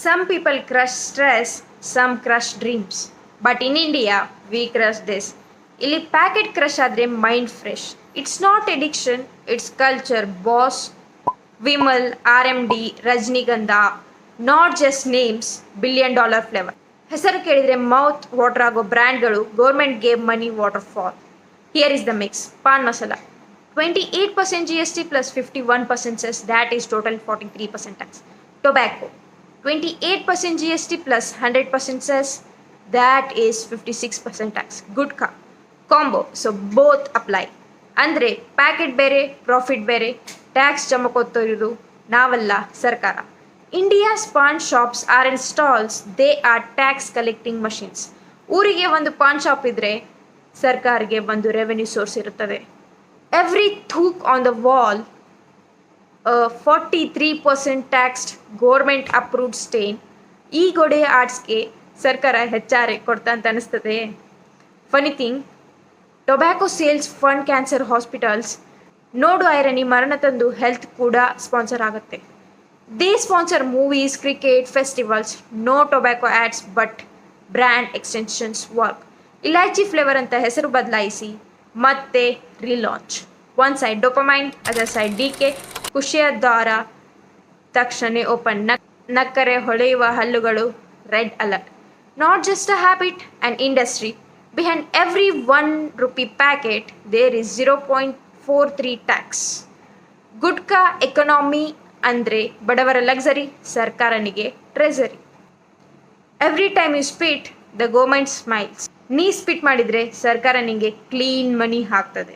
Some people crush stress, some crush dreams. But in India, we crush this. ಇಲ್ಲಿ packet crush ಆದರೆ mind fresh. It's not addiction, it's culture. Boss, Vimal, RMD, Rajnigandha, not just names, $1 billion flavour. ಹೆಸರು ಕೇಳಿದರೆ mouth water ಆಗೋ ಬ್ರ್ಯಾಂಡ್ಗಳು. Government gave money waterfall. Here is the mix. Pan masala 28% GST plus 51% cess, that is total 43% tax. Tobacco 28% GST plus 100% cess, that is 56% tax. Gudka combo, so both apply. ಅಂದರೆ packet ಬೇರೆ, profit ಬೇರೆ, tax ಜಮಾ ಕೊಡ್ತಿರೋದು ನಾವಲ್ಲ, ಸರ್ಕಾರ. India's paan shops are in stalls, they are tax collecting machines. ಊರಿಗೆ ಒಂದು paan shop ಇದ್ದರೆ ಸರ್ಕಾರಿಗೆ ಒಂದು ರೆವೆನ್ಯೂ ಸೋರ್ಸ್ ಇರುತ್ತದೆ. Every thuk on the wall, 43% taxed, government approved stain. ಈ ಗೋಡೆ ಆರ್ಟ್ಸ್ಗೆ ಸರ್ಕಾರ ಹೆಚ್ಚಾರೆ ಕೊಡ್ತಾ ಅಂತ ಅನಿಸ್ತದೆ. Funny thing, tobacco sales fund cancer hospitals. ನೋಡು ಐರನಿ, ಮರಣ ತಂದು ಹೆಲ್ತ್ ಕೂಡ ಸ್ಪಾನ್ಸರ್ ಆಗುತ್ತೆ. They sponsor movies, cricket, festivals. No tobacco ads but brand extensions work. ಇಲಾಯ್ಚಿ ಫ್ಲೇವರ್ ಅಂತ ಹೆಸರು ಬದಲಾಯಿಸಿ ಮತ್ತೆ relaunch. One side dopamine, other side decay. ಖುಷಿಯ ದ್ವಾರ ತಕ್ಷಣ ಓಪನ್. ನಕ್ಕರೆ ಹೊಳೆಯುವ ಹಲ್ಲುಗಳು. Red alert. Not just a habit, an industry. Behind every ₹1 packet there is 0.43 tax. Gutka economy ಅಂದರೆ ಬಡವರ ಲಕ್ಸರಿ, ಸರ್ಕಾರನಿಗೆ treasury. Every time you spit the government smiles. ನೀ ಸ್ಪಿಟ್ ಮಾಡಿದರೆ ಸರ್ಕಾರ ನಿಮಗೆ ಕ್ಲೀನ್ ಮನಿ ಹಾಕ್ತದೆ.